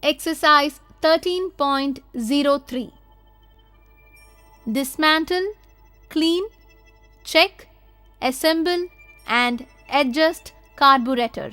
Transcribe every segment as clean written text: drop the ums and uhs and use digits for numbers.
Exercise 13.03. Dismantle, clean, check, assemble and adjust carburetor.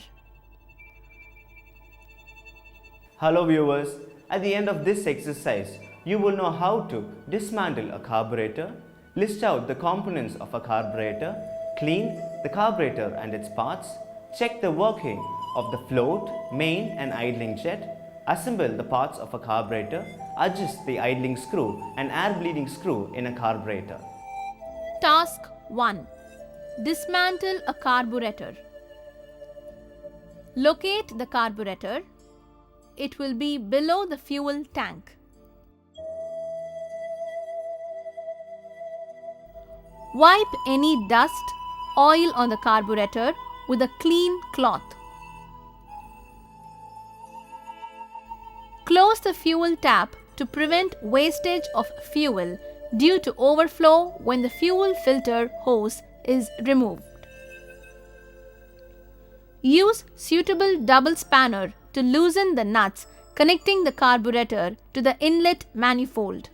Hello viewers, at the end of this exercise, you will know how to dismantle a carburetor, list out the components of a carburetor, clean the carburetor and its parts, check the working of the float, main and idling jet, assemble the parts of a carburetor, adjust the idling screw and air bleeding screw in a carburetor. Task 1. Dismantle a carburetor. Locate the carburetor. It will be below the fuel tank. Wipe any dust, oil on the carburetor with a clean cloth. Close the fuel tap to prevent wastage of fuel due to overflow when the fuel filter hose is removed. Use suitable double spanner to loosen the nuts connecting the carburetor to the inlet manifold.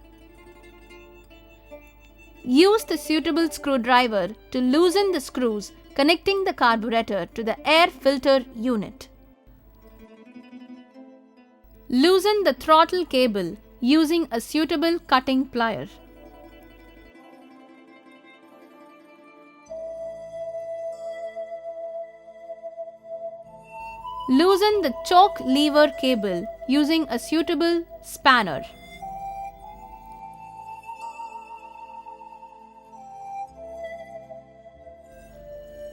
Use the suitable screwdriver to loosen the screws connecting the carburetor to the air filter unit. Loosen the throttle cable using a suitable cutting plier. Loosen the choke lever cable using a suitable spanner.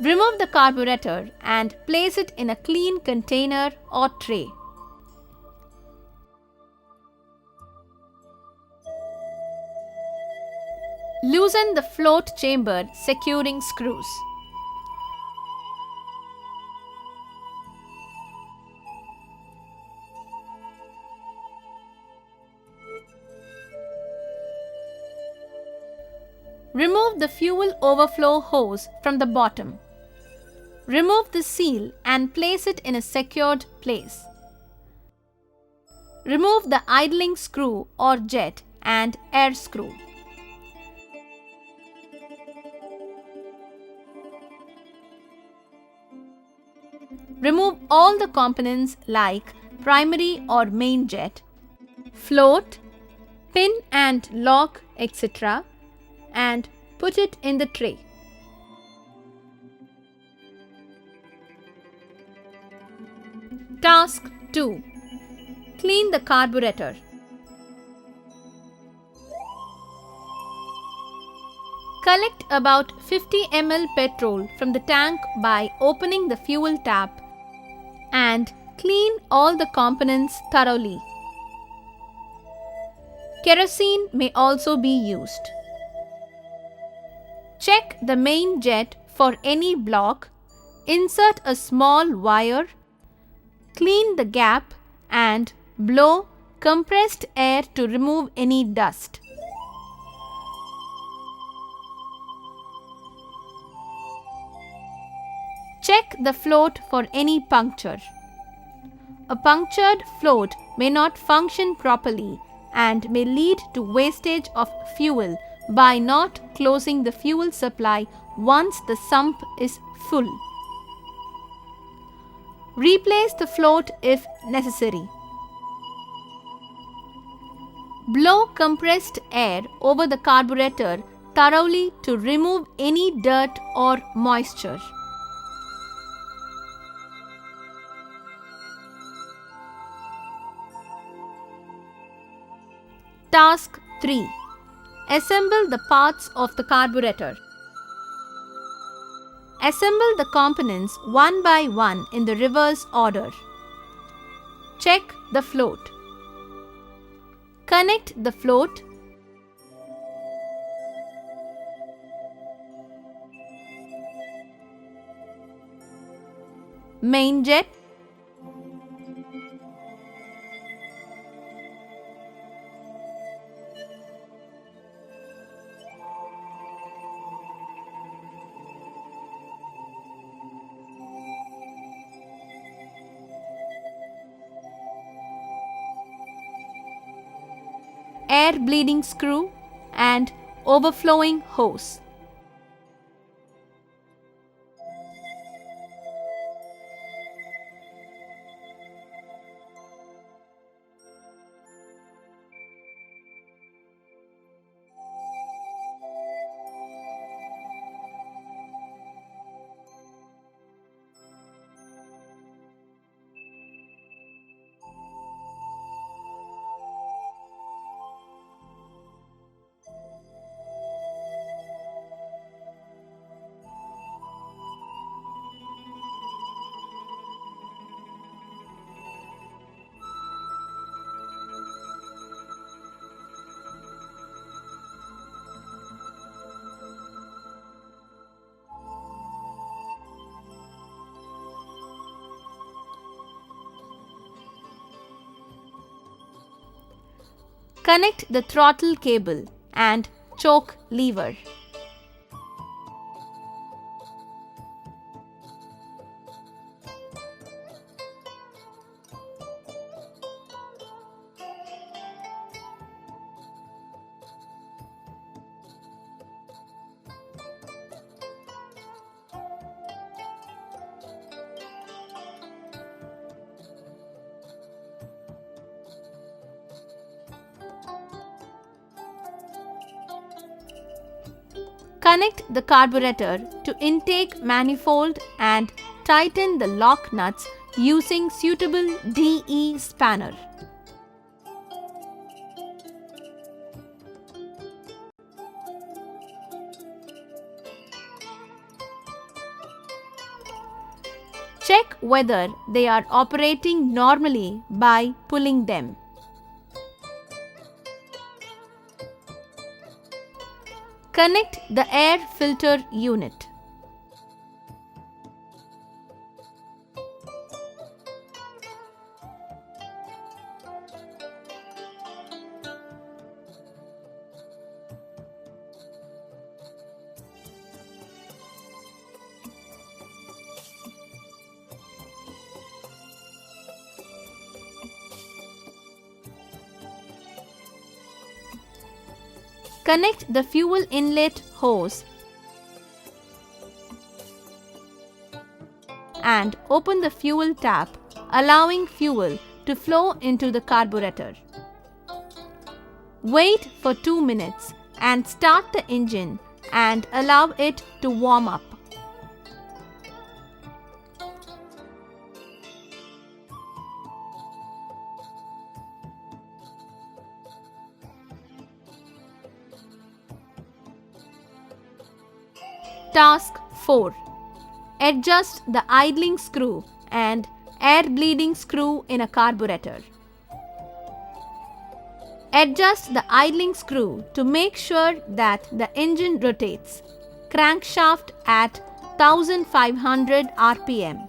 Remove the carburetor and place it in a clean container or tray. Loosen the float chamber securing screws. Remove the fuel overflow hose from the bottom. Remove the seal and place it in a secured place. Remove the idling screw or jet and air screw. Remove all the components like primary or main jet, float, pin and lock, etc. and put it in the tray. Task 2. Clean the carburetor. Collect about 50 ml petrol from the tank by opening the fuel tap and clean all the components thoroughly. Kerosene may also be used. Check the main jet for any block, insert a small wire, clean the gap and blow compressed air to remove any dust. Check the float for any puncture. A punctured float may not function properly and may lead to wastage of fuel by not closing the fuel supply once the sump is full. Replace the float if necessary. Blow compressed air over the carburetor thoroughly to remove any dirt or moisture. Task 3. Assemble the parts of the carburetor. Assemble the components one by one in the reverse order. Check the float. Connect the float. Main jet. air bleeding screw, and overflowing hose. Connect the throttle cable and choke lever. Connect the carburetor to intake manifold and tighten the lock nuts using suitable DE spanner. Check whether they are operating normally by pulling them. Connect the air filter unit. Connect the fuel inlet hose and open the fuel tap, allowing fuel to flow into the carburetor. Wait for 2 minutes and start the engine and allow it to warm up. Task 4. Adjust the idling screw and air bleeding screw in a carburetor. Adjust the idling screw to make sure that the engine rotates. Crankshaft at 1500 rpm.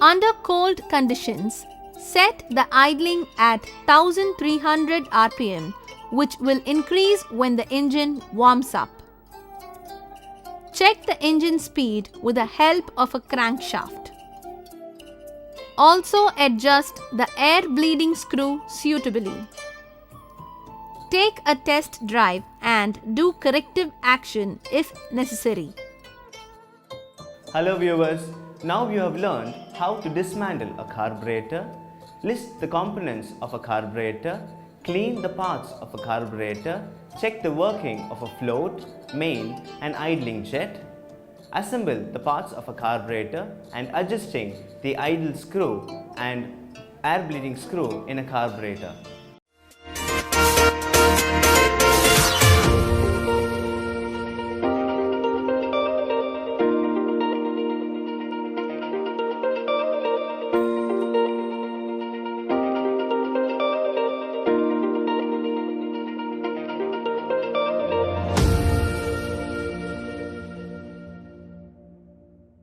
Under cold conditions, set the idling at 1300 rpm, which will increase when the engine warms up. Check the engine speed with the help of a crankshaft. Also adjust the air bleeding screw suitably. Take a test drive and do corrective action if necessary. Hello viewers, now you have learned how to dismantle a carburetor, list the components of a carburetor, clean the parts of a carburetor, check the working of a float, main and idling jet, assemble the parts of a carburetor and adjusting the idle screw and air bleeding screw in a carburetor.